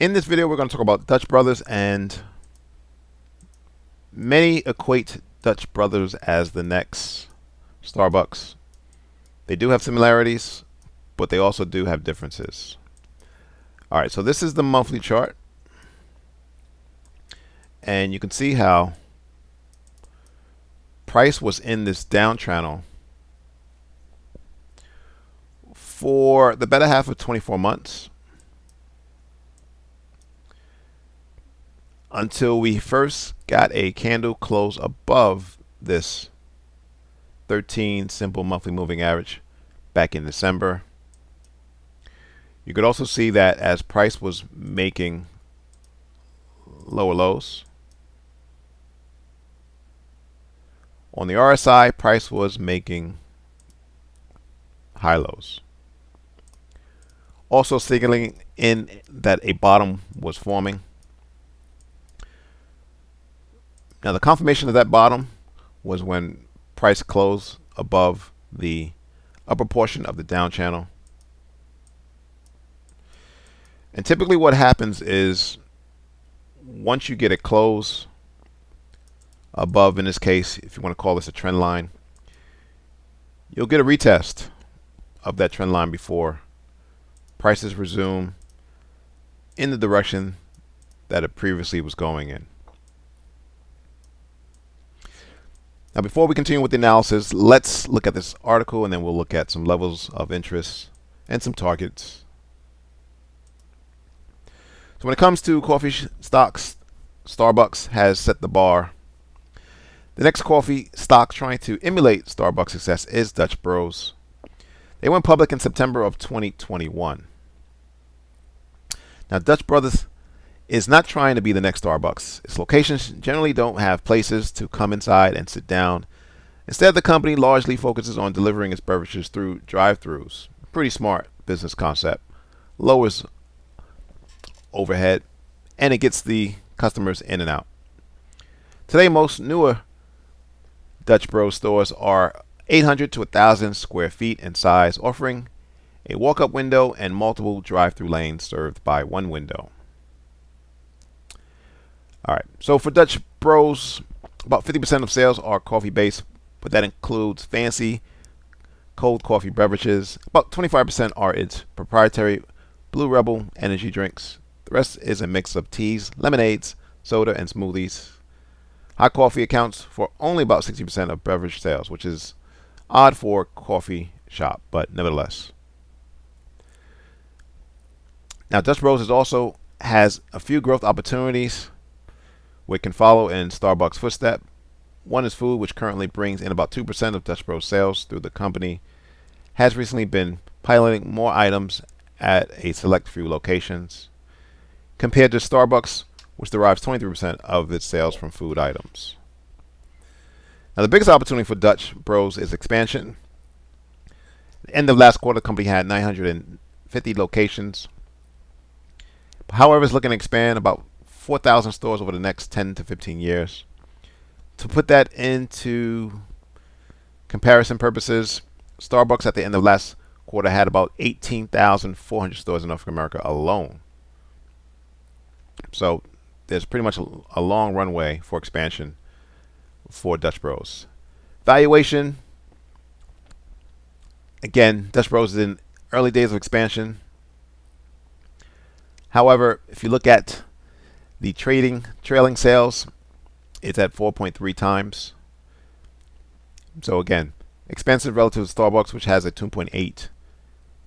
In this video, we're going to talk about Dutch Brothers, and many equate Dutch Brothers as the next Starbucks. They do have similarities, but they also do have differences. All right, so this is the monthly chart, and you can see how price was in this down channel for the better half of 24 months until we first got a candle close above this 13 simple monthly moving average back in December. You could also see that as price was making lower lows, on the RSI, price was making high lows, also signaling in that a bottom was forming. Now, the confirmation of that bottom was when price closed above the upper portion of the down channel. And typically what happens is once you get a close above, in this case, if you want to call this a trend line, you'll get a retest of that trend line before prices resume in the direction that it previously was going in. Now, before we continue with the analysis, let's look at this article, and then we'll look at some levels of interest and some targets. So when it comes to coffee stocks, Starbucks has set the bar. The next coffee stock trying to emulate Starbucks' success is Dutch Bros. They went public in September of 2021. Now, Dutch Brothers is not trying to be the next Starbucks. Its locations generally don't have places to come inside and sit down. Instead, the company largely focuses on delivering its beverages through drive-thrus. Pretty smart business concept. Lowers overhead, and it gets the customers in and out. Today, most newer Dutch Bros stores are 800 to 1,000 square feet in size, offering a walk-up window and multiple drive-through lanes served by one window. All right, so for Dutch Bros, about 50% of sales are coffee-based, but that includes fancy cold coffee beverages. About 25% are its proprietary Blue Rebel energy drinks. The rest is a mix of teas, lemonades, soda, and smoothies. Hot coffee accounts for only about 60% of beverage sales, which is odd for a coffee shop, but nevertheless. Now, Dutch Bros also has a few growth opportunities we can follow in Starbucks' footstep. One is food, which currently brings in about 2% of Dutch Bros sales through the company. Has recently been piloting more items at a select few locations, compared to Starbucks, which derives 23% of its sales from food items. Now, the biggest opportunity for Dutch Bros is expansion. At the end of last quarter, the company had 950 locations. However, it's looking to expand about 4,000 stores over the next 10 to 15 years. To put that into comparison purposes, Starbucks at the end of last quarter had about 18,400 stores in North America alone. So there's pretty much a long runway for expansion for Dutch Bros. Valuation, again, Dutch Bros is in early days of expansion. However, if you look at the trailing sales, it's at 4.3 times. So again, expensive relative to Starbucks, which has a 2.8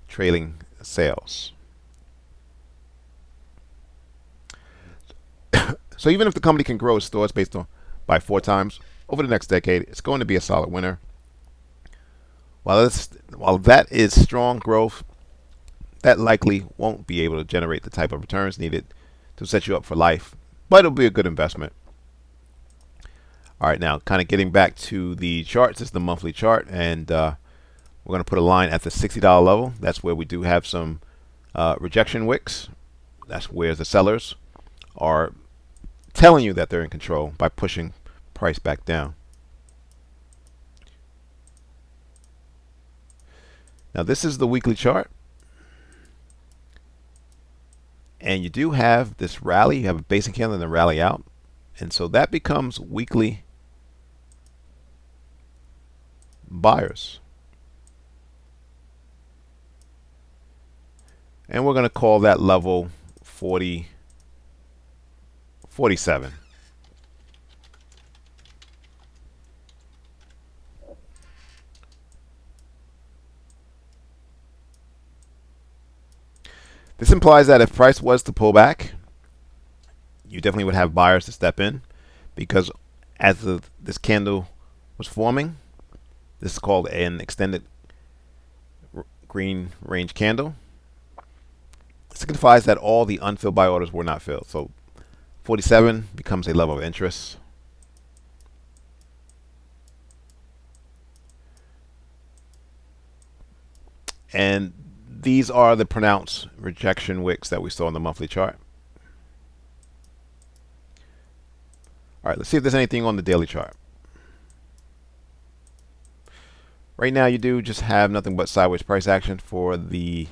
trailing sales. So even if the company can grow its stores by 4 times over the next decade, it's going to be a solid winner. While that is strong growth, that likely won't be able to generate the type of returns needed to set you up for life, but it'll be a good investment. All right, now kind of getting back to the charts. This is the monthly chart, and we're going to put a line at the $60 level. That's where we do have some rejection wicks. That's where the sellers are telling you that they're in control by pushing price back down. Now, this is the weekly chart. And you do have this rally. You have a basic candle and then rally out. And so that becomes weekly buyers. And we're going to call that level 47. This implies that if price was to pull back, you definitely would have buyers to step in, because as this candle was forming, this is called an extended green range candle. It signifies that all the unfilled buy orders were not filled. So 47 becomes a level of interest. And these are the pronounced rejection wicks that we saw in the monthly chart. All right, let's see if there's anything on the daily chart. Right now, you do just have nothing but sideways price action for the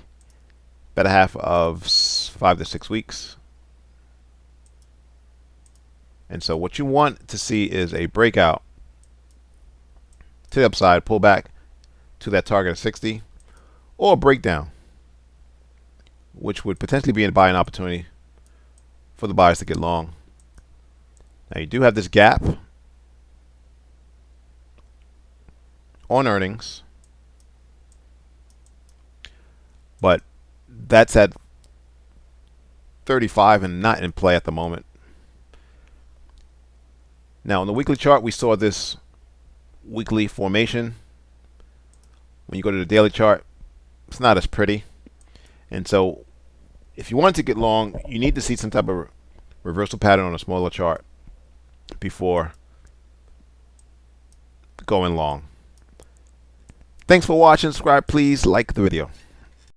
better half of 5 to 6 weeks. And so what you want to see is a breakout to the upside, pull back to that target of 60, or a breakdown, which would potentially be a buying opportunity for the buyers to get long. Now you do have this gap on earnings, but that's at 35 and not in play at the moment. Now on the weekly chart, we saw this weekly formation. When you go to the daily chart, it's not as pretty. And so if you want to get long, you need to see some type of reversal pattern on a smaller chart before going long. Thanks for watching. Subscribe, please. Like the video.